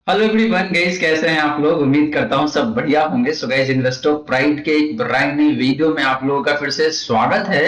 Hello everyone guys, कैसे हैं आप लोग। उम्मीद करता हूं सब बढ़िया होंगे। सो गाइस, इन्वेस्टर प्राइड के एक ब्रांड नई वीडियो में आप लोगों का फिर से स्वागत है।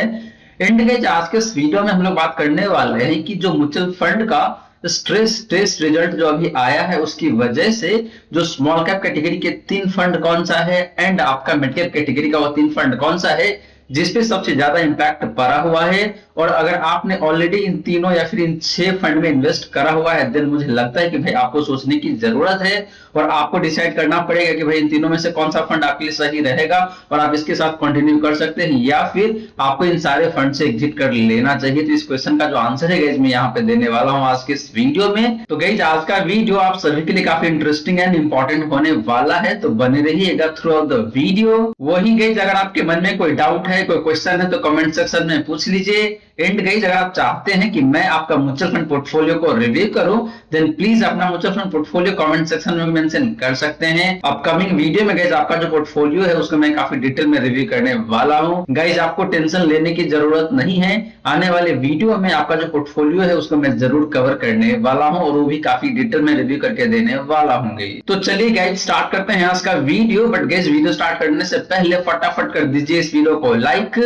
एंड गाइस, आज के इस वीडियो में हम लोग बात करने वाले हैं कि जो म्यूचुअल फंड का स्ट्रेस टेस्ट रिजल्ट जो अभी आया है उसकी वजह से जो स्मॉल कैप कैटेगरी के 3 फंड कौन सा है एंड आपका मिड कैप कैटेगरी का वो 3 फंड कौन सा है जिसपे सबसे ज्यादा इंपैक्ट पड़ा हुआ है। और अगर आपने ऑलरेडी इन तीनों या फिर इन 6 फंड में इन्वेस्ट करा हुआ है देन मुझे लगता है कि भाई आपको सोचने की जरूरत है और आपको डिसाइड करना पड़ेगा कि भाई इन तीनों में से कौन सा फंड आपके लिए सही रहेगा और आप इसके साथ कंटिन्यू कर सकते हैं या फिर आपको इन सारे फंड से एग्जिट कर लेना चाहिए। तो इस क्वेश्चन का जो आंसर है गाइस मैं यहाँ पे देने वाला हूँ आज के इस वीडियो में। तो गाइस, आज का वीडियो आप सभी के लिए काफी इंटरेस्टिंग एंड इंपॉर्टेंट होने वाला है, तो बने रहिएगा थ्रू आउट द वीडियो। वही गाइस, अगर आपके मन में कोई डाउट है, कोई क्वेश्चन है तो कमेंट सेक्शन में पूछ लीजिए। एंड गाइस, अगर आप चाहते हैं कि मैं आपका म्यूचुअल फंड पोर्टफोलियो को रिव्यू करूं देन प्लीज अपना mutual fund portfolio comment section में मेंशन कर सकते हैं। अपकमिंग वीडियो में गाइस आपका जो पोर्टफोलियो है उसको मैं काफी डिटेल में रिव्यू करने वाला हूं। गाइस, आपको टेंशन लेने की जरूरत नहीं है, आने वाले वीडियो में आपका जो पोर्टफोलियो है उसको मैं जरूर कवर करने वाला हूं और वो भी काफी डिटेल में रिव्यू करके देने वाला हूँ। तो चलिए गाइस, स्टार्ट करते हैं आज का video. But guys, video start करने से पहले फटाफट कर दीजिए इस वीडियो को लाइक।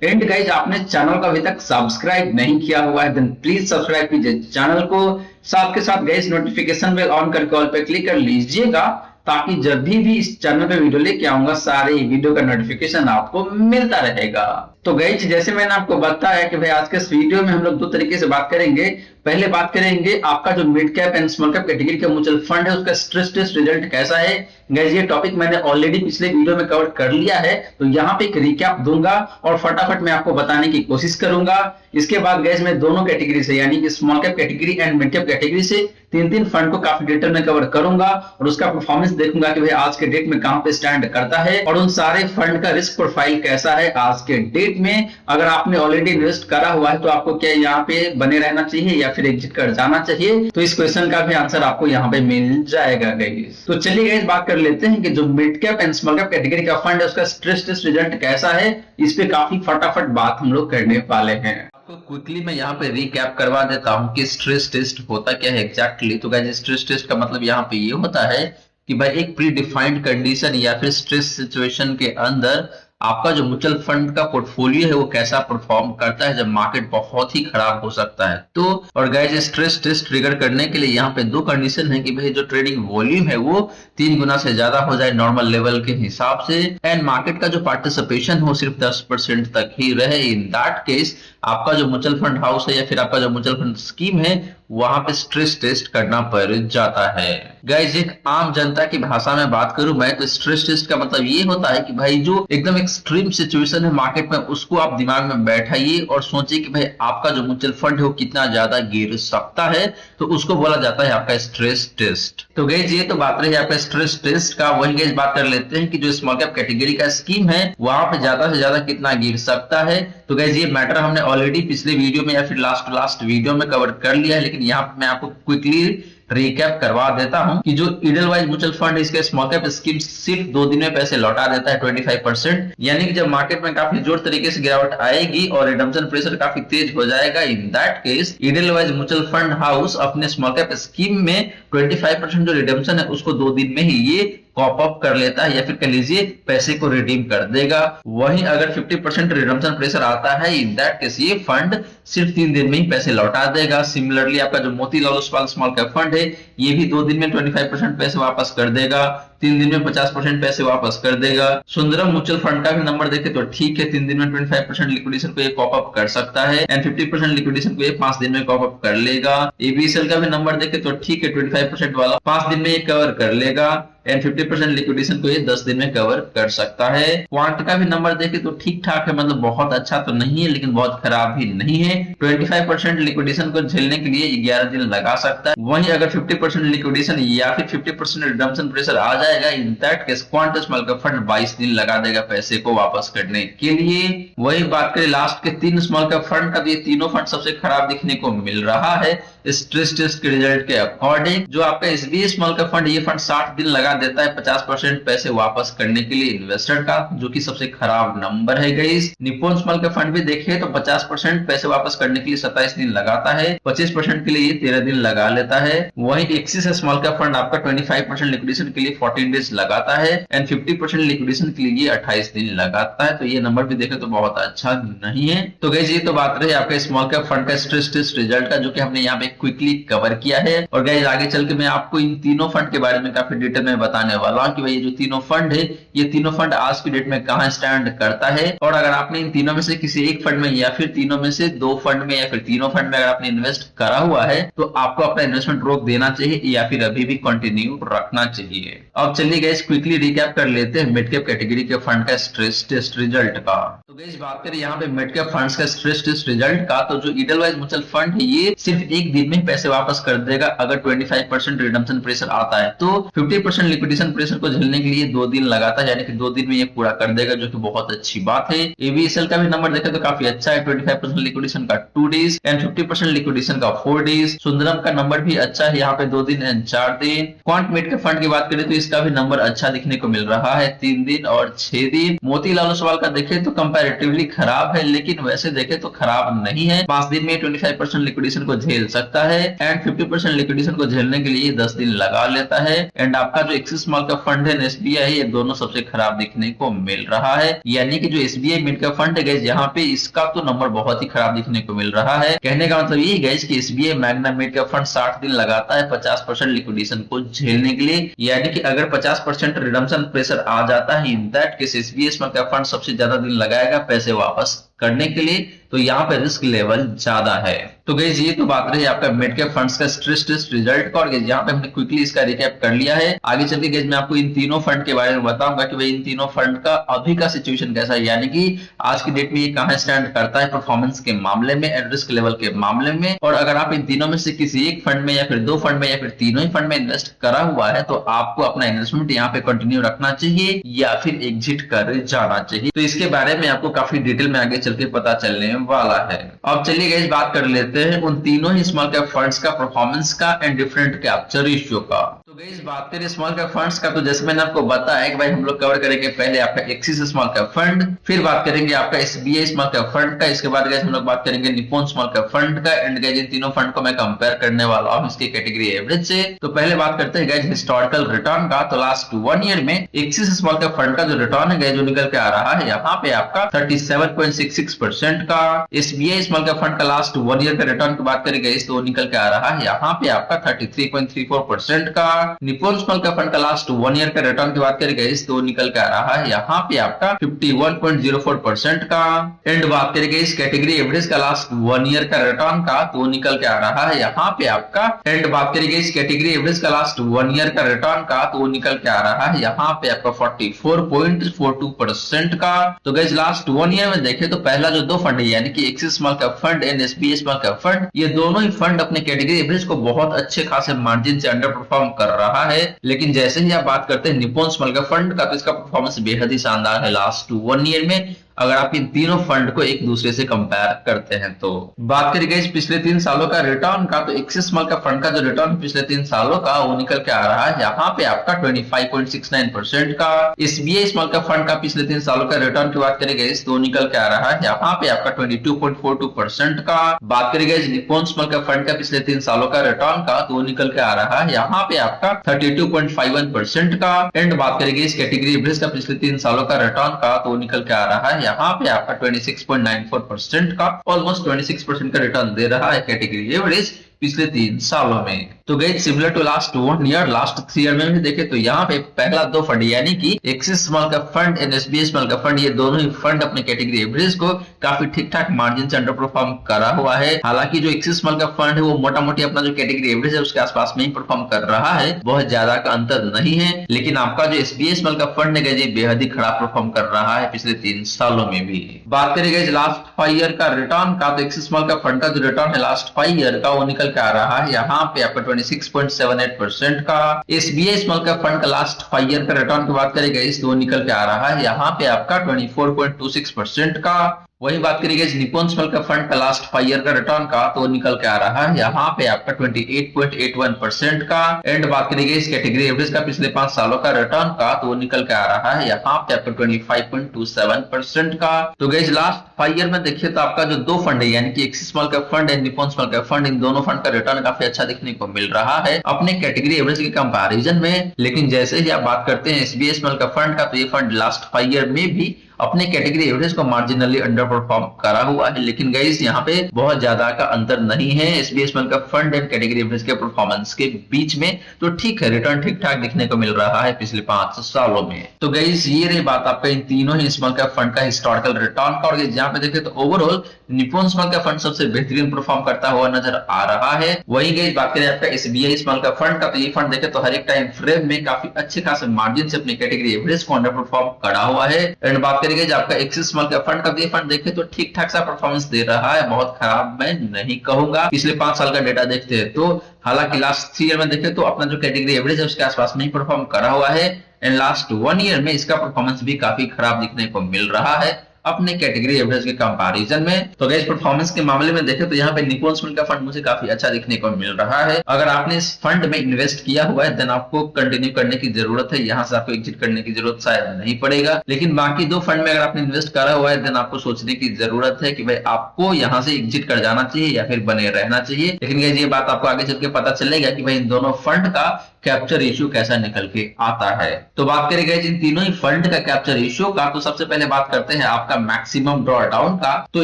एंड गाइज, आपने चैनल को अभी तक सब्सक्राइब नहीं किया हुआ है देन प्लीज सब्सक्राइब कीजिए चैनल को। साथ के साथ गाइज नोटिफिकेशन बेल ऑन करके ऑल पे क्लिक कर लीजिएगा ताकि जब भी इस चैनल पे वीडियो लेके आऊंगा सारे वीडियो का नोटिफिकेशन आपको मिलता रहेगा। तो गाइज, जैसे मैंने आपको बताया कि भाई आज के इस वीडियो में हम लोग 2 तरीके से बात करेंगे। पहले बात करेंगे आपका जो mid cap and small cap category का म्यूचुअल फंड है उसका स्ट्रेस टेस्ट रिजल्ट कैसा है। गाइज, ये टॉपिक मैंने ऑलरेडी पिछले वीडियो में कवर कर लिया है, तो यहाँ पे एक रिकैप दूंगा और फटाफट मैं आपको बताने की कोशिश करूंगा। इसके बाद गाइज मैं दोनों कैटेगरी से यानी कि small cap category and mid cap category से 3 फंड को काफी डिटेल में कवर करूंगा और उसका परफॉर्मेंस देखूंगा कि भाई आज के डेट में कहां पे स्टैंड करता है और उन सारे फंड का रिस्क प्रोफाइल कैसा है आज के डेट में। अगर आपने ऑलरेडी इन्वेस्ट करा हुआ है तो आपको क्या यहाँ पे बने रहना चाहिए या फिर एग्जिट कर जाना चाहिए, तो इस क्वेश्चन का भी आंसर आपको यहाँ पे मिल जाएगा गाइस। तो चलिए गाइस, बात कर लेते हैं कि जो mid cap and small cap category का फंड है उसका स्ट्रेस टेस्ट रिजल्ट कैसा है। इस पे काफी फटाफट बात हम लोग करने वाले हैं। तो क्विकली मैं यहाँ पे रिकैप करवा देता हूँ कि स्ट्रेस टेस्ट होता क्या है एग्जैक्टली। तो गाइस, स्ट्रेस टेस्ट का मतलब यहाँ पे ये होता है कि भाई एक प्री डिफाइंड कंडीशन या फिर स्ट्रेस सिचुएशन के अंदर आपका जो म्यूचुअल फंड का पोर्टफोलियो है वो कैसा परफॉर्म करता है जब मार्केट बहुत ही खराब हो सकता है। तो और गाइस, स्ट्रेस टेस्ट ट्रिगर करने के लिए यहाँ पे 2 कंडीशन है कि भाई जो ट्रेडिंग वॉल्यूम है वो 3 गुना से ज्यादा हो जाए नॉर्मल लेवल के हिसाब से एंड मार्केट का जो पार्टिसिपेशन हो सिर्फ 10% तक ही रहे। इन दैट केस आपका जो म्यूचुअल फंड हाउस है या फिर आपका जो म्यूचुअल फंड स्कीम है वहां पे स्ट्रेस टेस्ट करना पड़ जाता है। गाइस, एक आम जनता की भाषा में बात करूं मैं तो स्ट्रेस टेस्ट का मतलब ये होता है कि भाई जो एकदम एक्सट्रीम सिचुएशन है मार्केट में उसको आप दिमाग में बैठाइए और सोचिए कि भाई आपका जो म्यूचुअल फंड है वो कितना ज्यादा गिर सकता है, तो उसको बोला जाता है आपका स्ट्रेस टेस्ट। तो गाइस, ये तो बात रही आपका स्ट्रेस टेस्ट का। वही गाइस बात कर लेते हैं कि जो स्मॉल कैप कैटेगरी का स्कीम है वहां पे ज्यादा से ज्यादा कितना गिर सकता है। तो गाइस, ये मैटर हमने ऑलरेडी पिछले वीडियो में या फिर लास्ट वीडियो में कवर कर लिया है, लेकिन यहाँ पे मैं आपको क्विकली रिकैप करवा देता हूं कि जो इडलवाइज म्यूचुअल फंड इसके स्मॉल कैप स्कीम सिर्फ 2 दिन में पैसे लौटा देता है 25%। यानी कि जब मार्केट में काफी जोर तरीके से गिरावट आएगी और रिडम्पशन प्रेशर काफी तेज हो जाएगा in that case Edelweiss mutual fund house अपने स्मॉल कैप स्कीम में 25% जो रिडम्पशन है उसको 2 दिन में ही ये कॉप अप कर लेता है या फिर कह लीजिए पैसे को रिडीम कर देगा। वहीं अगर 50% रिडम्पशन प्रेशर आता है इन दैट केस ये फंड सिर्फ 3 दिन में ही पैसे लौटा देगा। सिमिलरली आपका जो Motilal Oswal small cap fund है ये भी 2 दिन में 25% पैसे वापस कर देगा, 3 दिन में 50% पैसे वापस कर देगा। सुंदरम म्यूचुअल फंड का भी नंबर देखे तो ठीक है, 3 दिन में 25% लिक्विडेशन को ये कॉप अप कर सकता है एंड 50% लिक्विडेशन को ये 5 दिन में कॉप अप कर लेगा। एबीएसएल का भी नंबर देखे तो ठीक है, 25% वाला 5 दिन में ये कवर कर लेगा एंड 50% लिक्विडेशन को ये 10 दिन में कवर कर सकता है। क्वांट का भी नंबर देखे तो ठीक ठाक है, मतलब बहुत अच्छा तो नहीं है लेकिन बहुत खराब भी नहीं है। 25% लिक्विडेशन को झेलने के लिए 11 दिन लगा सकता है। वहीं अगर 50% लिक्विडेशन या फिर 50% रिडम्पशन प्रेशर आ जाएगा in that case quant small cap fund 22 दिन लगा देगा पैसे को वापस करने के लिए। वही बात करें लास्ट के 3 स्मॉल कैप फंड का, तो ये तीनों फंड सबसे खराब दिखने को मिल रहा है स्ट्रेस टेस्ट के रिजल्ट के अकॉर्डिंग। जो आपका एसबीआई स्मॉल कैप फंड ये फंड 60 दिन लगा देता है 50% पैसे वापस करने के लिए इन्वेस्टर का, जो कि सबसे खराब नंबर है guys. Nippon small cap fund भी देखिए तो 50% पैसे वापस करने के लिए 27 दिन लगाता है, 25% के लिए 13 दिन लगा लेता है। वहीं एक्सिस स्मॉल कैप फंड आपका 25% लिक्विडेशन के लिए 14 डेज लगाता है एंड 50% लिक्विडेशन के लिए 28 दिन लगाता है। तो ये नंबर भी देखें तो बहुत अच्छा नहीं है। तो गाइस ये तो बात रही आपका स्मॉल कैप फंड का स्ट्रेस टेस्ट रिजल्ट का, जो कि हमने यहाँ पे क्विकली कवर किया है। और गाइस आगे चल के मैं आपको इन तीनों फंड के बारे में काफी डिटेल में बताने वाला हूँ कि भाई ये जो तीनों फंड है, ये तीनों फंड आज की डेट में कहाँ स्टैंड करता है। और अगर आपने इन तीनों में से किसी एक फंड में या फिर तीनों में से दो फंड में या फिर तीनों फंड में अगर आपने इन्वेस्ट करा हुआ है तो आपको अपना इन्वेस्टमेंट रोक देना चाहिए या फिर अभी भी कंटिन्यू रखना चाहिए। अब चलिए गाइस क्विकली रिकैप कर लेते हैं मिड कैप कैटेगरी के फंड का स्ट्रेस टेस्ट रिजल्ट का। तो गाइस बात करें यहाँ पे मिड कैप फंड्स का स्ट्रेस टेस्ट रिजल्ट का, तो जो इडलवाइज म्यूचुअल फंड है ये सिर्फ एक दिन में पैसे वापस कर देगा अगर 25% रिडम्पशन प्रेशर आता है। तो 50% लिक्विडेशन प्रेशर को झेलने के लिए 2 दिन लगाता है, यानी कि 2 दिन में ये पूरा कर देगा, जो कि बहुत अच्छी बात है। एवीएसएल का भी नंबर देखें तो काफी अच्छा है, 25% लिक्विडेशन का 2 डेज एंड 50% लिक्विडेशन का 4 डेज। सुंदरम का नंबर भी अच्छा है, यहाँ पे 2 दिन एंड 4 दिन। क्वांट मिड कैप फंड की बात करें तो इसका भी नंबर अच्छा दिखने को मिल रहा है, 3 दिन और 6 दिन। मोतीलाल ओसवाल का देखें तो कंपैरेटिवली खराब है, लेकिन वैसे देखें तो खराब नहीं है। 5 दिन में 25% लिक्विडेशन को झेल सकता है एंड 50% लिक्विडेशन को झेलने के लिए 10 दिन लगा लेता है। एंड आपका जो एक्सिस स्मॉल कैप फंड है एसबीआई, ये दोनों सबसे खराब दिखने को मिल रहा है। यानी कि जो एसबीआई मिड कैप फंड है गाइस, यहाँ पे इसका तो नंबर बहुत ही खराब दिखने को मिल रहा है। कहने का मतलब ये गाइस कि SBI Magna mid cap fund 60 दिन लगाता है 50% लिक्विडेशन को झेलने के लिए। यानी कि अगर 50% रिडम्पशन प्रेशर आ जाता है, in that case SBI small cap fund सबसे ज्यादा दिन लगाएगा पैसे वापस करने के लिए, तो यहाँ पे रिस्क लेवल ज्यादा है। तो गाइस ये तो बात रही आपका मिड कैप फंड्स का स्ट्रेस टेस्ट रिजल्ट का, और गाइस यहाँ पे हमने क्विकली इसका रिकैप कर लिया है। आगे चल के गाइस मैं आपको इन तीनों फंड के बारे में बताऊंगा कि भाई इन तीनों फंड का अभी का सिचुएशन कैसा है, यानी कि आज की डेट में ये कहां स्टैंड करता है परफॉर्मेंस के मामले में एंड रिस्क लेवल के मामले में। और अगर आप इन तीनों में से किसी एक फंड में या फिर दो फंड में या फिर तीनों ही फंड में इन्वेस्ट करा हुआ है, तो आपको अपना इन्वेस्टमेंट यहाँ पे कंटिन्यू रखना चाहिए या फिर एग्जिट कर जाना चाहिए। तो इसके बारे में आपको काफी डिटेल में आगे चल के पता चलने वाला है। अब चलिए गाइस बात कर लेते हैं उन तीनों ही स्मॉल कैप फंड्स का परफॉर्मेंस का एंड डिफरेंट कैप्चर रेशियो का। तो गाइस बात करें स्मॉल कैप फंड्स का, तो जैसे मैंने आपको बताया कि भाई हम लोग कवर करेंगे पहले आपका एक्सिस स्मॉल कैप फंड, फिर बात करेंगे आपका एसबीआई स्मॉल कैप फंड का, इसके बाद गाइस हम लोग बात करेंगे निप्पॉन स्मॉल कैप फंड का। एंड गाइस इन तीनों फंड को मैं कंपेयर करने वाला हूं इसके कैटेगरी एवरेज से। तो पहले बात करते हैं गाइस हिस्टोरिकल रिटर्न का। तो लास्ट 1 ईयर में एक्सिस स्मॉल कैप फंड का जो रिटर्न है गाइस जो निकल के आ रहा है यहाँ पे आपका 37.66% का। एसबीआई स्मॉल कैप फंड का लास्ट 1 ईयर का रिटर्न की बात करेंगे इस तो निकल के आ रहा है यहाँ पे आपका 33.34% का। निप्पॉन स्मॉल कैप फंड का लास्ट 1 ईयर का रिटर्न की बात करेंगे इस तो निकल के आ रहा है यहाँ पे आपका 51.04% का। एंड बात करेंगे इस कैटेगरी एवरेज का लास्ट 1 ईयर का रिटर्न का, तो निकल के आ रहा है यहाँ पे आपका। एंड बात करेंगे इस कैटेगरी एवरेज का लास्ट 1 ईयर का रिटर्न का, तो निकल के आ रहा है यहाँ पे आपका 44.42% का। तो गाइस लास्ट 1 ईयर में देखें तो पहला जो दो फंड है यानी कि Axis small cap fund and SBI small cap fund, ये दोनों ही फंड अपने कैटेगरी एवरेज को बहुत अच्छे खासे मार्जिन से अंडर परफॉर्म कर रहा है। लेकिन जैसे ही आप बात करते हैं निप्पॉन स्मॉल कैप फंड का, तो इसका परफॉर्मेंस बेहद ही शानदार है लास्ट 1 ईयर में, अगर आप इन तीनों फंड को एक दूसरे से कंपेयर करते हैं। तो बात करेंगे इस पिछले 3 सालों का रिटर्न का, तो एक्सिस स्मॉल कैप फंड का जो रिटर्न पिछले 3 सालों का वो निकल के आ रहा है यहाँ पे आपका 25.69% का। एसबीआई स्मॉल कैप फंड का पिछले 3 सालों का रिटर्न की बात करेंगे इस तो निकल के आ रहा है यहाँ पे आपका 22.42% का। बात करेंगे निप्पॉन स्मॉल कैप फंड का पिछले 3 सालों का रिटर्न का, तो निकल के आ रहा है यहाँ पे आपका 32.51% का। एंड बात करेंगे इस कैटेगरी एवरेज का पिछले 3 सालों का रिटर्न का, तो निकल के आ रहा है यहाँ पे आपका 26.94% का। ऑलमोस्ट 26% का रिटर्न दे रहा है कैटेगरी एवरेज पिछले 3 सालों में। तो guys similar to last 1 year, last 3 year में भी देखे तो यहाँ पे पहला दो फंड यानी कि Axis small cap fund and SBI small cap fund, ये दोनों ही फंड अपने कैटेगरी एवरेज को काफी ठीक ठाक मार्जिन से अंडर परफॉर्म करा हुआ है। हालांकि जो एक्सिस स्मॉल कैप फंड है वो मोटा मोटी अपना जो कैटेगरी एवरेज है उसके आसपास में ही परफॉर्म कर रहा है, बहुत ज्यादा का अंतर नहीं है। लेकिन आपका जो एसबीआई स्मॉल कैप फंड है गाइस बेहद ही खराब परफॉर्म कर रहा है पिछले 3 सालों में भी। बात करेंगे लास्ट 5 ईयर का रिटर्न का, तो एक्सिस स्मॉल कैप फंड का जो रिटर्न है लास्ट 5 ईयर का वो निकल के आ रहा है यहाँ पे आपका 26.78% का। एसबीआई स्मॉल कैप फंड का लास्ट 5 ईयर का रिटर्न की बात करेंगे इस तो निकल के आ रहा है यहाँ पे आपका 24.26% का। वही बात करिए निप्पॉन स्मॉल कैप फंड का लास्ट 5 ईयर का रिटर्न का तो निकल के आ रहा है यहाँ पे आपका 28.81% का। एंड बात करिए इस कैटेगरी एवरेज का पिछले 5 सालों का रिटर्न का तो निकल के आ रहा है यहाँ पे आपका 25.27% का। तो गाइस लास्ट 5 ईयर में देखिए तो आपका जो दो फंड है यानी कि Axis small cap fund and Nippon small cap fund, इन दोनों फंड का रिटर्न काफी अच्छा देखने को मिल रहा है अपने कैटेगरी एवरेज के कंपैरिजन में। लेकिन जैसे ही आप बात करते हैं एसबीआई स्मॉल कैप फंड का तो ये फंड लास्ट 5 ईयर में भी अपने कैटेगरी एवरेज को मार्जिनली अंडर परफॉर्म करा हुआ है। लेकिन गाइस यहाँ पे बहुत ज्यादा का अंतर नहीं है SBI small cap fund and category average के परफॉर्मेंस के बीच में। तो ठीक है, रिटर्न ठीक ठाक दिखने को मिल रहा है पिछले 5 सालों में। तो गाइस ये रही बात आपका इन तीनों ही स्मॉल कैप फंड का हिस्टोरिकल रिटर्न का। और जहाँ पे देखे तो overall Nippon small cap fund सबसे बेहतरीन परफॉर्म करता हुआ नजर आ रहा है। वही गाइस बात करें आपका एसबीआई स्मॉल कैप फंड का तो ये फंड देखे तो हर एक टाइम फ्रेम में काफी अच्छे खासे मार्जिन से अपनी कैटेगरी एवरेज को अंडर परफॉर्म करा हुआ है। एंड बात करेंगे आपका एक्सिस स्मॉल कैप फंड का, ये फंड देखे तो ठीक ठाक सा परफॉर्मेंस दे रहा है, बहुत खराब मैं नहीं कहूंगा पिछले 5 साल का डेटा देखते हैं तो। हालांकि लास्ट 3 ईयर में देखे तो अपना जो कैटेगरी एवरेज है उसके आसपास में ही परफॉर्म करा हुआ है। एंड लास्ट 1 ईयर में इसका परफॉर्मेंस भी काफी खराब दिखने को मिल रहा है अपने कैटेगरी एवरेज के कंपैरिजन में। तो गाइस परफॉर्मेंस के मामले में देखें तो यहाँ पे निप्पॉन स्मॉल कैप फंड मुझे काफी अच्छा दिखने को मिल रहा है। अगर आपने इस फंड में इन्वेस्ट किया हुआ है देन आपको कंटिन्यू करने की जरूरत है, यहाँ से आपको एग्जिट करने की जरूरत शायद नहीं पड़ेगा। लेकिन बाकी दो फंड में अगर आपने इन्वेस्ट करा हुआ है देन आपको सोचने की जरूरत है कि भाई आपको यहाँ से एग्जिट कर जाना चाहिए या फिर बने रहना चाहिए। लेकिन गाइस ये बात आपको आगे चल के पता चलेगा कि भाई इन दोनों फंड का कैप्चर रेशियो कैसा निकल के आता है। तो बात करेंगे इन तीनों ही फंड का कैप्चर रेशियो का, तो सबसे पहले बात करते हैं आपका मैक्सिमम ड्रॉ डाउन का। तो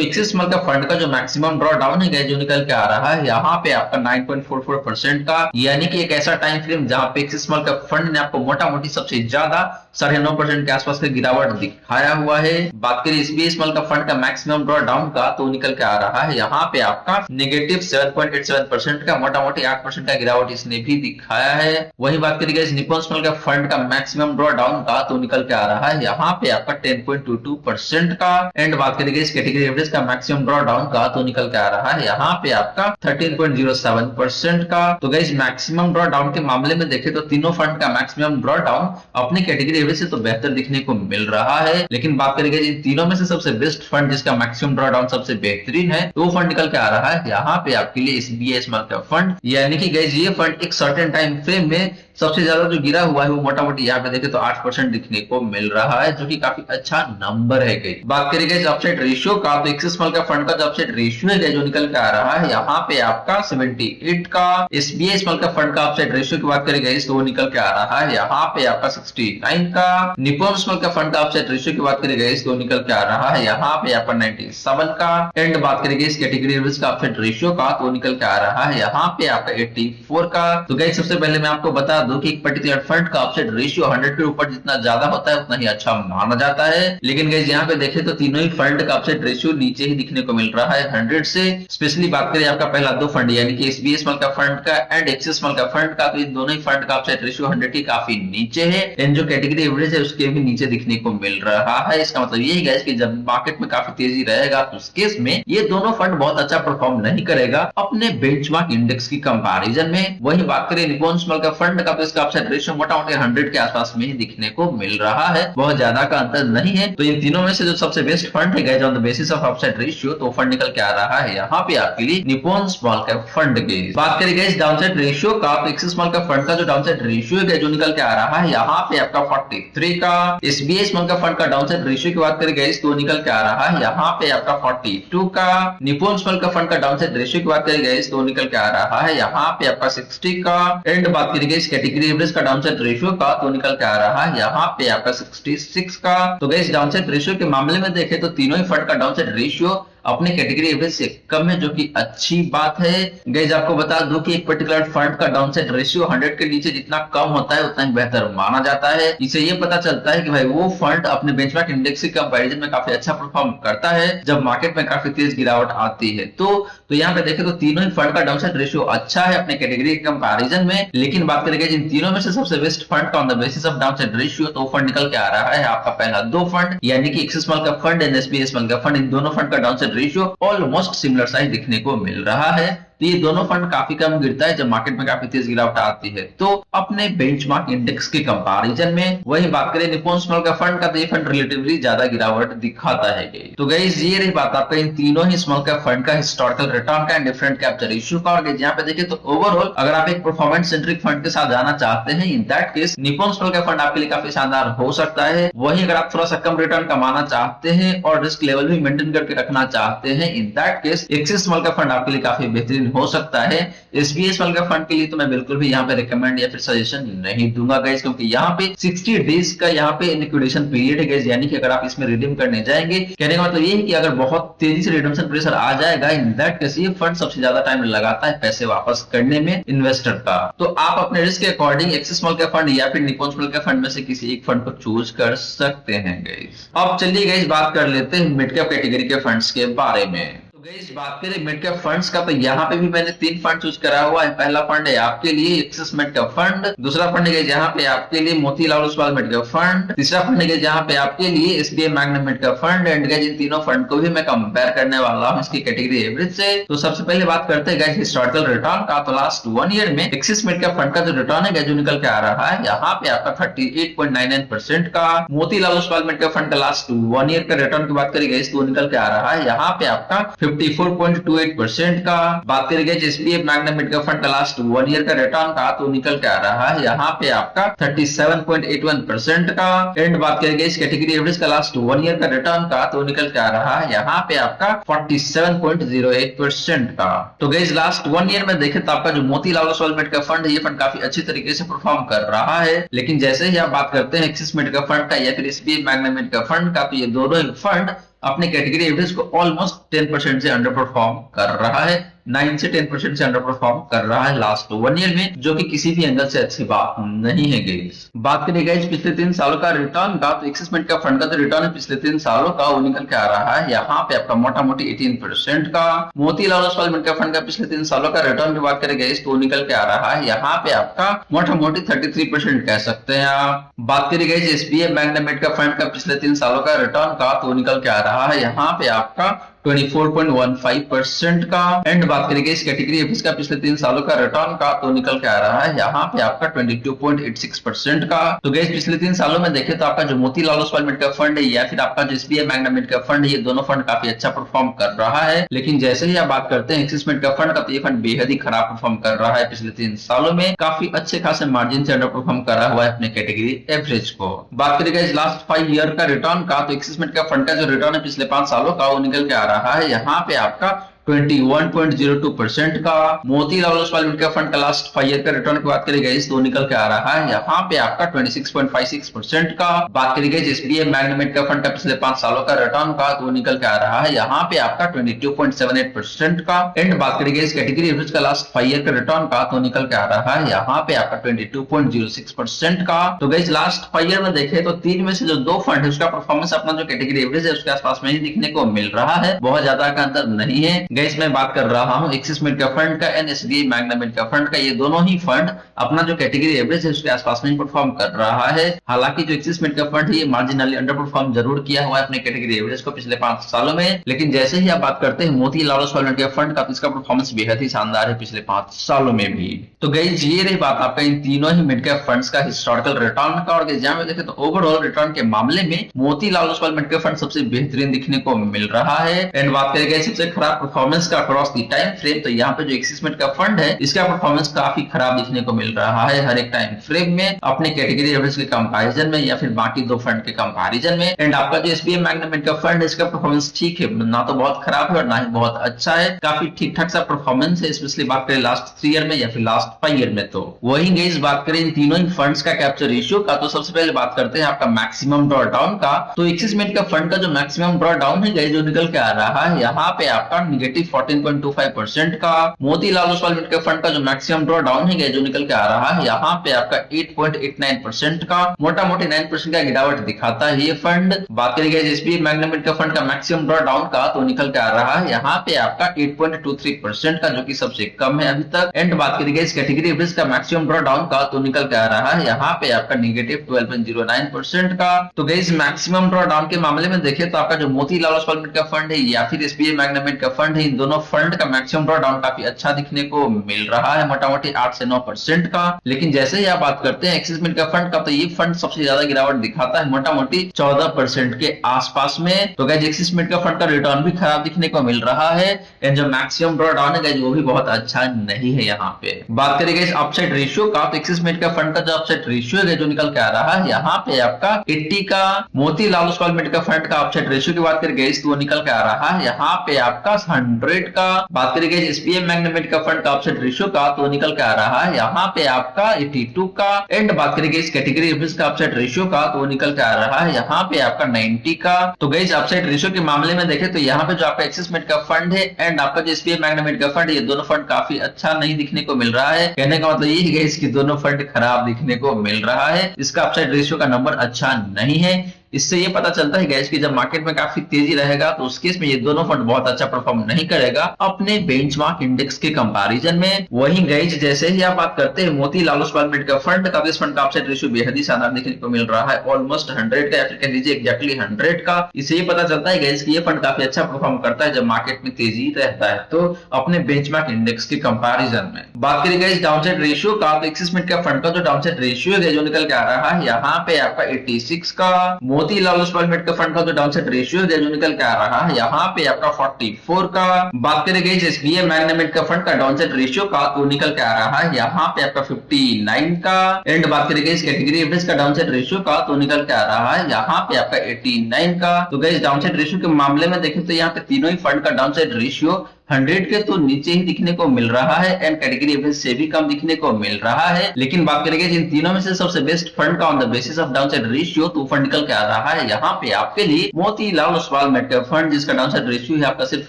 एक्सिस स्मॉल कैप फंड का जो मैक्सिमम ड्रॉ डाउन है जो निकल के आ रहा है यहाँ पे आपका 9.44% का, यानी कि एक ऐसा टाइम फ्रेम जहां पे एक्सिस स्मॉल कैप फंड ने आपको मोटा मोटी सबसे ज्यादा 9.5% के आसपास की गिरावट दिखाया हुआ है। बात करें एसबीआई स्मॉल कैप फंड का मैक्सिमम ड्रॉ डाउन का तो निकल के आ रहा है यहाँ पे आपका नेगेटिव 7.87% का, मोटा मोटी 8% का गिरावट इसने भी दिखाया है। वही बात करिएगा इस निप्पॉन स्मॉल कैप फंड का मैक्सिमम ड्रॉ डाउन का तो निकल के आ रहा है यहाँ पे आपका 10.22% का। एंड बात करिएगा इस कैटेगरी एवरेज का मैक्सिमम ड्रॉ डाउन का तो निकल के आ रहा है यहाँ पे आपका 13.07% का। तो गाइस मैक्सिमम ड्रॉ डाउन के मामले में देखें तो तीनों फंड का मैक्सिमम ड्रॉ डाउन अपनी कैटेगरी एवरेज से तो बेहतर दिखने को मिल रहा है। लेकिन बात करेंगे इन तीनों में से सबसे बेस्ट फंड जिसका मैक्सिमम ड्रॉ डाउन सबसे बेहतरीन है तो वो फंड निकल के आ रहा है यहाँ पे आपके लिए एसबीआई स्मॉल कैप फंड, यानी कि गाइस ये फंड एक सर्टेन टाइम फ्रेम में सबसे ज्यादा जो गिरा हुआ है वो मोटा मोटी यहाँ पे देखे तो 8% दिखने को मिल रहा है, जो कि काफी अच्छा नंबर है। गई बात करेंगे अपसेट रेशियो का तो एक्सिस स्मॉल कैप फंड का जो अपसेट रेशियो है जो निकल के आ रहा है यहाँ पे आपका 78 का। एसबीआई स्मॉल कैप फंड का अपसेट रेशियो की बात करेंगे तो वो निकल के आ रहा है यहाँ पे आपका 69 का। निप्पॉन स्मॉल कैप फंड का अपसेट रेशियो की बात करेंगे तो निकल के आ रहा है यहाँ पे आपका 97 का। एंड बात करेंगे इस कैटेगरी एवरेज का अपसेट रेशियो का तो निकल के आ रहा है यहाँ पे आपका 84 का। तो गाइस सबसे पहले मैं आपको बता दूं कि एक पर्टिकुलर फंड का अपसेट रेशियो 100 के ऊपर जितना ज्यादा होता है उतना ही अच्छा माना जाता है। लेकिन गाइस यहाँ पे देखें तो तीनों ही फंड का अपसेट रेशियो नीचे ही दिखने को मिल रहा है 100 से। स्पेशली बात करें आपका पहला दो फंड यानी कि एसबीआई स्मॉल कैप फंड का and axis small cap fund का, तो इन दोनों ही फंड का अपसेट रेशियो 100 के काफी नीचे है एंड जो कैटेगरी एवरेज है उसके भी नीचे दिखने को मिल रहा है। इसका मतलब यही गाइस कि जब मार्केट में काफी तेजी रहेगा तो उस केस में ये दोनों फंड बहुत अच्छा परफॉर्म नहीं करेगा अपने बेंचमार्क इंडेक्स की कंपैरिजन में। वही बात करें निप्पॉन स्मॉल कैप फंड का तो इसका अपसेट रेशियो मोटा मोटी 100 के आसपास में ही दिखने को मिल रहा है, बहुत ज्यादा का अंतर नहीं है। तो इन तीनों में से जो सबसे बेस्ट फंड है guys on the basis of upset ratio तो फंड निकल के आ रहा है यहाँ पे आपके लिए निप्पॉन स्मॉल कैप फंड की। बात करें गाइस डाउनसाइड रेशियो का तो एक्सिस स्मॉल कैप फंड का जो डाउनसाइड रेशियो है जो निकल के आ रहा है यहाँ पे आपका 43 का। एसबीआई स्मॉल कैप फंड का डाउनसाइड रेशियो की बात करें गाइस तो निकल के आ रहा है यहाँ पे आपका 42 का। निप्पॉन स्मॉल कैप फंड का डाउनसाइड रेशियो की बात करें गाइस तो निकल के आ रहा है यहाँ पे आपका 60 का। एंड बात करें गाइस कैटेगरी एवरेज का डाउनसाइड रेशियो का तो निकल के आ रहा है यहाँ पे आपका 66 का। तो गाइस डाउनसाइड रेशियो के मामले में देखें तो तीनों ही फंड का डाउनसाइड रेशियो अपने कैटेगरी एवरेज से कम है, जो कि अच्छी बात है। गाइस आपको बता दूं कि एक पर्टिकुलर फंड का डाउनसाइड रेशियो 100 के नीचे जितना कम होता है उतना ही बेहतर माना जाता है। इससे ये पता चलता है कि भाई वो फंड अपने बेंचमार्क इंडेक्स के कंपैरिजन में काफी अच्छा परफॉर्म करता है जब मार्केट में काफी तेज गिरावट आती है। तो यहाँ पे देखें तो तीनों ही फंड का डाउनसाइड रेशियो अच्छा है अपने कैटेगरी के कंपैरिजन में। लेकिन बात करेंगे जिन तीनों में से सबसे बेस्ट फंड का on the basis of downside ratio तो फंड निकल के आ रहा है आपका पहला दो फंड यानी कि Axis small cap fund and SBI small cap fund, इन दोनों फंड का downside ratio almost similar size दिखने को मिल रहा है। तो ये दोनों फंड काफी कम गिरता है जब मार्केट में काफी तेज गिरावट आती है। तो अपने बेंचमार्क इंडेक्स के कंपैरिजन में वही बात करें निप्पॉन स्मॉल कैप फंड का, तो ये फंड रिलेटिवली ज्यादा गिरावट दिखाता है। तो गाइस ये रही बात आपका इन तीनों ही स्मॉल कैप फंड का हिस्टोरिकल रिटर्न का एंड डिफरेंट कैप्चर इश्यू का। और यहाँ पे देखिए तो ओवरऑल अगर आप एक परफॉर्मेंस सेंट्रिक फंड के साथ जाना चाहते हैं, in that case Nippon small cap fund आपके लिए काफी शानदार हो सकता है। वहीं अगर आप थोड़ा सा कम रिटर्न कमाना चाहते हैं और रिस्क लेवल भी मेंटेन करके रखना चाहते हैं, in that case axis small cap fund आपके लिए काफी बेहतरीन हो सकता है। एसबीआई स्मॉल कैप फंड के लिए तो मैं बिल्कुल भी यहाँ पे रिकमेंड या फिर सजेशन नहीं दूंगा गाइस, क्योंकि यहाँ पे 60 डेज का यहाँ पे लिक्विडेशन पीरियड है गाइस, यानी कि अगर आप इसमें रिडीम करने जाएंगे, कहने का मतलब ये है कि अगर बहुत तेजी से रिडम्पशन प्रेशर आ जाएगा, इन दैट केस ये फंड सबसे ज्यादा टाइम लगाता है पैसे वापस करने में इन्वेस्टर का। तो आप अपने रिस्क के according axis small cap fund या फिर निप्पॉन स्मॉल कैप फंड में से किसी एक फंड को चूज कर सकते हैं गाइस। अब चलिए गाइस बात कर लेते हैं मिड कैप कैटेगरी के फंड्स के बारे में। गाइस बात करें मिड कैप फंड्स का, तो यहाँ पे भी मैंने 3 फंड चूज करा हुआ है। पहला फंड है आपके लिए एक्सिस मिड कैप फंड, दूसरा फंड है जहाँ पे आपके लिए Motilal Oswal mid cap fund, तीसरा फंड है जहाँ पे आपके लिए SBI magnum mid cap fund. And guys in तीनों फंड को भी मैं कंपेयर करने वाला हूँ इसकी कैटेगरी एवरेज से। तो सबसे पहले बात करते हैं गाइस हिस्टोरिकल रिटर्न का। तो लास्ट 1 ईयर में एक्सिस मिड कैप फंड का जो रिटर्न है जो निकल के आ रहा है, यहाँ पे आपका 38.99% का। Motilal Oswal mid cap fund का लास्ट 1 ईयर का रिटर्न की बात करेंगे तो निकल के आ रहा है, यहाँ पे आपका 54.28% का। बात करेंगे SBI magnum mid cap fund का लास्ट 1 ईयर का रिटर्न का, तो निकल के आ रहा है यहाँ पे आपका 37.81% का। एंड बात करेंगे इस कैटेगरी एवरेज का लास्ट 1 ईयर का रिटर्न का, तो निकल के आ रहा है यहाँ पे आपका 47.08% का। तो गाइस लास्ट 1 ईयर में देखें तो आपका जो Motilal Oswal mid cap fund है, ये फंड काफी अच्छी तरीके से परफॉर्म कर रहा है। लेकिन जैसे ही आप बात करते हैं एक्सिस मिड कैप फंड का या फिर SBI magnum mid cap fund का, तो ये दोनों ही फंड अपने कैटेगरी एवरेज को ऑलमोस्ट 10% से अंडर परफॉर्म कर रहा है। 9 से 10% से अंडर परफॉर्म कर रहा है लास्ट 1 ईयर में, जो कि किसी भी एंगल से अच्छी बात नहीं है गाइस। बात करें गाइस पिछले 3 सालों का रिटर्न का, तो एक्सिस मिड कैप फंड का जो रिटर्न है पिछले 3 सालों का, वो निकल के आ रहा है यहाँ पे आपका मोटा मोटी 18% का। Motilal Oswal mid cap fund का पिछले 3 सालों का रिटर्न की बात करें गाइस, तो निकल के आ रहा है यहाँ पे आपका मोटा मोटी 33% कह सकते हैं आप। बात करें guys SBI magnum mid cap fund का पिछले 3 सालों का रिटर्न का, तो निकल के आ रहा है यहाँ पे आपका 24.15% का। एंड बात करेंगे इस कैटेगरी एफएस का पिछले 3 सालों का रिटर्न का, तो निकल के आ रहा है यहाँ पे आपका 22.86% का। तो गाइस पिछले 3 सालों में देखें तो आपका जो Motilal Oswal mid cap fund है या फिर आपका जो SBI magnum mid cap fund है, ये दोनों फंड काफी अच्छा परफॉर्म कर रहा है। लेकिन जैसे ही आप बात करते हैं एक्सिस मिड कैप फंड का, तो ये फंड बेहद ही खराब परफॉर्म कर रहा है। पिछले 3 सालों में काफी अच्छे खासे मार्जिन से अंडर परफॉर्म कर रहा हुआ है अपने कैटेगरी एवरेज को। बात करेंगे इस लास्ट 5 ईयर का रिटर्न का, तो एक्सिस मिड कैप फंड का जो रिटर्न है पिछले 5 सालों का, वो निकल के आ रहा है यहाँ पे आपका 21.02% का। Motilal Oswal mid cap fund का लास्ट 5 ईयर का रिटर्न की बात करेंगे तो निकल के आ रहा है यहाँ पे आपका 26.56% का। बात करेंगे SBI magnum mid cap fund का पिछले 5 सालों का रिटर्न का, तो निकल के आ रहा है यहाँ पे आपका 22.78% का। एंड बात करेंगे इस कैटेगरी एवरेज का लास्ट 5 ईयर का रिटर्न का, तो निकल के आ रहा है यहाँ पे आपका 22.06% का। तो गाइस लास्ट 5 ईयर में देखें तो 3 में से जो 2 फंड है उसका परफॉर्मेंस अपना जो कैटेगरी एवरेज है उसके आसपास में ही दिखने को मिल रहा है, बहुत ज्यादा का अंतर नहीं है। गाइस मैं बात कर रहा हूं एक्सिस मिड कैप फंड का and SBI magnum mid cap fund का, ये दोनों ही फंड अपना जो कैटेगरी एवरेज है उसके आसपास में ही परफॉर्म कर रहा है। हालांकि जो एक्सिस मिड कैप फंड है ये मार्जिनली अंडर परफॉर्म जरूर किया हुआ है अपने कैटेगरी एवरेज को पिछले 5 सालों में। लेकिन जैसे ही आप बात करते हैं Motilal Oswal mid cap fund का, इसका परफॉर्मेंस बेहद ही शानदार है पिछले 5 सालों में भी। तो गाइस ये रही बात आपका इन तीनों ही मिड कैप फंड्स का हिस्टोरिकल रिटर्न का। और जहां में देखें तो ओवरऑल रिटर्न के मामले में Motilal Oswal mid cap fund सबसे बेहतरीन दिखने को मिल रहा है। एंड बात करेंगे सबसे खराब परफॉर्मेंस का अक्रॉस दी टाइम फ्रेम, तो यहाँ पे जो एक्सिस मिड कैप फंड है इसका परफॉर्मेंस काफी खराब दिखने को मिल रहा है हर एक टाइम फ्रेम में अपने कैटेगरी एवरेज के कंपैरिजन में या फिर बाकी 2 फंड के कंपैरिजन में। एंड आपका जो SBI magnum mid cap fund है इसका परफॉर्मेंस ठीक है, ना तो बहुत खराब है और ना ही बहुत अच्छा है, काफी ठीक ठाक सा परफॉर्मेंस है, स्पेशली बात करें लास्ट 3 ईयर में या फिर लास्ट 5 ईयर में। तो वही गाइस बात करें इन तीनों ही फंड्स का कैप्चर रेशियो का, तो सबसे पहले बात करते हैं आपका मैक्सिमम ड्रॉ डाउन का। तो एक्सिस मिड कैप फंड का जो मैक्सिमम ड्रॉ डाउन है गाइस जो निकल के आ रहा है यहाँ पे आपका -14.25% का। Motilal Oswal mid cap fund का जो मैक्सिमम ड्रॉ डाउन है जो निकल के आ रहा है यहाँ पे आपका 8.89% का, मोटा मोटी 9% का गिरावट दिखाता है ये फंड। बात करेंगे SBI magnum mid cap fund का मैक्सिमम ड्रॉ डाउन का, तो निकल के आ रहा है यहाँ पे आपका 8.23% का, जो कि सबसे कम है अभी तक। एंड बात करेंगे इस कैटेगरी एवरेज का मैक्सिमम ड्रॉ डाउन का, तो निकल के आ रहा है यहाँ पे आपका -12.09% का। तो गाइस मैक्सिमम ड्रॉ डाउन के मामले में देखें तो आपका जो Motilal Oswal mid cap fund है या फिर SBI magnum mid cap fund है, इन दोनों फंड का मैक्सिमम ड्रॉ डाउन काफी अच्छा दिखने को मिल रहा है, मोटामोटी 8 से 9% का। लेकिन जैसे ही आप बात करते हैं एक्सिस मिड कैप फंड का, तो ये फंड सबसे ज्यादा गिरावट दिखाता है, मोटामोटी 14% के आसपास में। तो guys axis mid cap fund का रिटर्न भी खराब दिखने को मिल रहा है, एंड जो मैक्सिमम ड्रॉ डाउन है गाइस वो भी बहुत अच्छा नहीं है। यहाँ पे बात करें गाइस अपसाइड रेशियो का, तो एक्सिस मिड कैप फंड का जो अपसाइड रेशियो है जो निकल के आ रहा है यहाँ पे आपका 80 का। Motilal Oswal mid cap fund का अपसाइड रेशियो की बात करें गाइस तो वो निकल के आ रहा है यहाँ पे आपका 100 का। बात करें guys SBI Magna mid cap fund का अपसाइड रेशियो का, तो निकल के आ रहा है यहाँ पे आपका 82 का। एंड बात करें गाइस कैटेगरी एवरेज का अपसाइड रेशियो का, तो निकल के आ रहा है यहाँ पे आपका 90 का। तो गाइस अपसाइड रेशियो के मामले में देखें तो यहाँ पे जो आपका एक्सिस मिड कैप फंड है एंड आपका जो SBI Magna mid cap fund, ये दोनों फंड काफी अच्छा नहीं दिखने को मिल रहा है। कहने का मतलब ये गाइस कि दोनों फंड खराब दिखने को मिल रहा है, इसका अपसाइड रेशियो का नंबर अच्छा नहीं है। इससे ये पता चलता है गैस कि जब मार्केट में काफी तेजी रहेगा तो उस केस में ये दोनों फंड बहुत अच्छा परफॉर्म नहीं करेगा अपने बेंचमार्क इंडेक्स के कंपैरिजन में। वहीं गैस जैसे ही आप बात करते हैं Motilal Oswal mid cap fund का, इस फंड का अपसाइड रेशियो बेहद ही शानदार देखने को मिल रहा है, ऑलमोस्ट 100 का, या फिर कह लीजिए एग्जैक्टली 100 का। इससे ये पता चलता है गैस कि ये फंड काफी अच्छा परफॉर्म करता है जब मार्केट में तेजी रहता है तो अपने बेंचमार्क इंडेक्स के कंपैरिजन में। बात करें गैस डाउनसाइड रेशियो का, तो एक्सिस मिड कैप फंड का जो डाउनसाइड रेशियो है जो निकल के आ रहा है यहाँ पे आपका 86 का। Motilal Oswal mid cap fund का जो डाउनसाइड रेशियो है जो निकल के आ रहा है यहाँ पे आपका 44 का। बात करें गई SBI Magna mid cap fund का डाउनसाइड रेशियो का, तो निकल के आ रहा है यहाँ पे आपका 59 का। एंड बात करें गई कैटेगरी एवरेज का डाउनसाइड रेशियो का, तो निकल के आ रहा है यहाँ पे आपका 89 का। तो गई डाउनसाइड रेशियो के मामले में देखें तो यहाँ पे तीनों ही फंड का डाउनसाइड रेशियो 100 के तो नीचे ही दिखने को मिल रहा है एंड कैटेगरी एवरेज से भी कम दिखने को मिल रहा है। लेकिन बात करेंगे इन तीनों में से सबसे बेस्ट फंड का on the basis of downside ratio, तो फंड निकल के आ रहा है यहाँ पे आपके लिए Motilal Oswal mid cap fund, जिसका डाउनसाइड रेशियो है आपका सिर्फ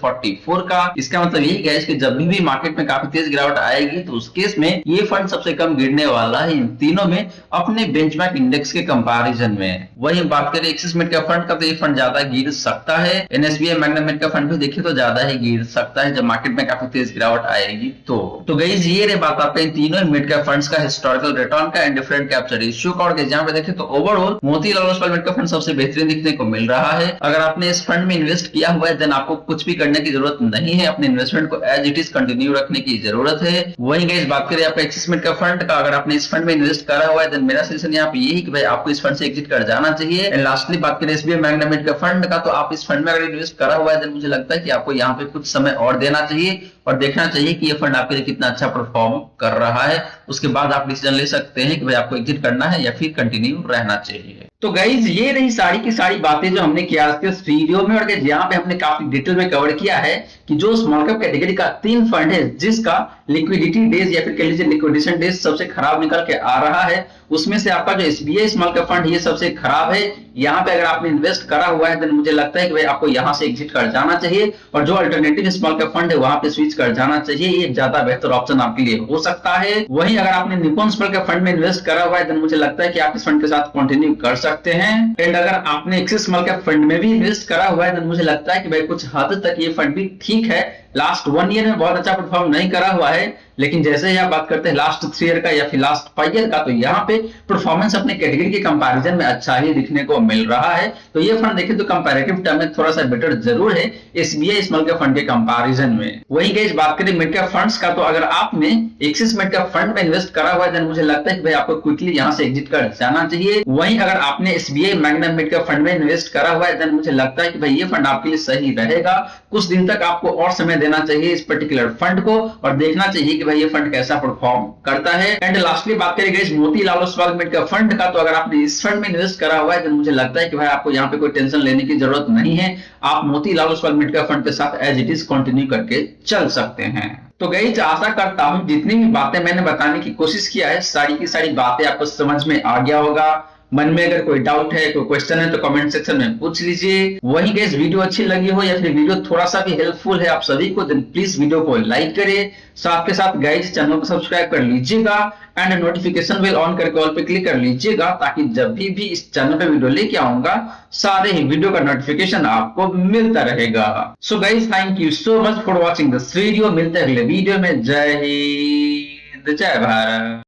44 का। इसका मतलब यही है कि जब भी मार्केट में काफी तेज गिरावट आएगी तो उस केस में ये फंड सबसे कम गिरने वाला है इन तीनों में अपने बेंचमार्क इंडेक्स के कंपैरिजन में। वहीं बात करें एक्सिस मिड कैप फंड का, तो ये फंड ज्यादा गिर सकता है, एनएसबीआई मैग्ना मिड कैप फंड भी देखिए तो ज्यादा ही गिर सकता है जब मार्केट में काफी तेज गिरावट आएगी। तो गाइस ये रे बात आपका इन तीनों मिड कैप फंड्स का हिस्टोरिकल रिटर्न का एंड डिफरेंट कैप्चर रेशियो का। और जहां पे देखें तो overall Motilal Oswal mid cap fund सबसे बेहतरीन दिखने को मिल रहा है। अगर आपने इस फंड में इन्वेस्ट किया हुआ है देन आपको कुछ भी करने की जरूरत नहीं है, अपने इन्वेस्टमेंट को एज इट इज कंटिन्यू रखने की जरूरत है। वहीं गाइस बात करें आपका एक्सिस मिड कैप फंड का, अगर आपने इस फंड में इन्वेस्ट करा हुआ है देन मेरा सजेशन यहाँ पे यही कि भाई आपको इस फंड से एग्जिट कर जाना चाहिए। एंड लास्टली बात करें SBI Magna mid cap fund का, तो आप इस फंड में अगर इन्वेस्ट करा हुआ है देन मुझे लगता है कि आपको यहाँ पे कुछ समय और देना चाहिए और देखना चाहिए कि ये फंड आपके लिए कितना अच्छा परफॉर्म कर रहा है। उसके बाद आप डिसीजन ले सकते हैं कि भाई आपको एग्जिट करना है या फिर कंटिन्यू रहना चाहिए। तो गाइज ये रही सारी की सारी बातें जो हमने किया आज के इस वीडियो में, और यहाँ पे हमने काफी डिटेल में कवर किया है कि जो स्मॉल कैप कैटेगरी का 3 फंड है जिसका लिक्विडिटी डेज या फिर कह लीजिए लिक्विडेशन डेज सबसे खराब निकल के आ रहा है, उसमें से आपका जो एसबीआई स्मॉल कैप फंड ये सबसे खराब है। यहाँ पे अगर आपने इन्वेस्ट करा हुआ है तो मुझे लगता है कि भाई आपको यहाँ से एग्जिट कर जाना चाहिए और जो अल्टरनेटिव स्मॉल कैप फंड है वहां पे स्विच कर जाना चाहिए, ये ज्यादा बेहतर ऑप्शन आपके लिए हो सकता है। वहीं अगर आपने निप्पॉन स्मॉल कैप फंड में इन्वेस्ट करा हुआ है तो मुझे लगता है कि आप इस फंड के साथ कंटिन्यू कर सकते हैं। एंड अगर आपने एक्सिस स्मॉल कैप फंड में भी इन्वेस्ट करा हुआ है तो मुझे लगता है कि भाई कुछ हद तक ये फंड भी ठीक है, लास्ट 1 ईयर में बहुत अच्छा परफॉर्म नहीं करा हुआ है, लेकिन जैसे ही आप बात करते हैं लास्ट 3 ईयर का या फिर लास्ट 5 ईयर का, तो यहाँ पे परफॉर्मेंस अपने कैटेगरी के कंपैरिजन में अच्छा ही दिखने को मिल रहा है। तो ये फंड देखें तो कंपैरेटिव टर्म में थोड़ा सा बेटर जरूर है एसबीआई स्मॉल कैप फंड के कंपैरिजन में। वही गाइस बात करें मिड कैप फंड्स का, तो अगर आपने एक्सिस मिड कैप फंड में इन्वेस्ट करा हुआ है देन मुझे लगता है कि भाई आपको क्विकली यहाँ से एग्जिट कर जाना चाहिए। वहीं अगर आपने SBI Magna mid cap fund में इन्वेस्ट करा हुआ है देन मुझे लगता है कि भाई ये फंड आपके लिए सही रहेगा। कुछ दिन तक आपको और समय देना चाहिए इस पर्टिकुलर फंड को और देखना चाहिए कि भाई ये फंड कैसा परफॉर्म करता है। एंड लास्टली बात करें guys Motilal Oswal mid cap fund का, तो अगर आपने इस फंड में इन्वेस्ट करा हुआ है तो मुझे लगता है कि भाई आपको यहाँ पे कोई टेंशन लेने की जरूरत नहीं है, आप Motilal Oswal mid cap fund के साथ एज इट इज कंटिन्यू करके चल सकते हैं। तो गाइस आशा करता हूं जितनी भी बातें मैंने बताने की कोशिश किया है सारी की सारी बातें आपको समझ में आ गया होगा। मन में अगर कोई डाउट है, कोई क्वेश्चन है तो कमेंट सेक्शन में पूछ लीजिए। वहीं गाइस वीडियो अच्छी लगी हो या फिर वीडियो थोड़ा सा भी हेल्पफुल है आप सभी को देन प्लीज वीडियो को लाइक करें, साथ के साथ गाइस चैनल को सब्सक्राइब कर लीजिएगा एंड नोटिफिकेशन बेल ऑन करके ऑल पे क्लिक कर लीजिएगा ताकि जब भी इस चैनल पे वीडियो लेके आऊंगा सारे ही वीडियो का नोटिफिकेशन आपको मिलता रहेगा। So guys thank you so much for watching this video. मिलते हैं अगले वीडियो में। जय हिंद, जय भारत।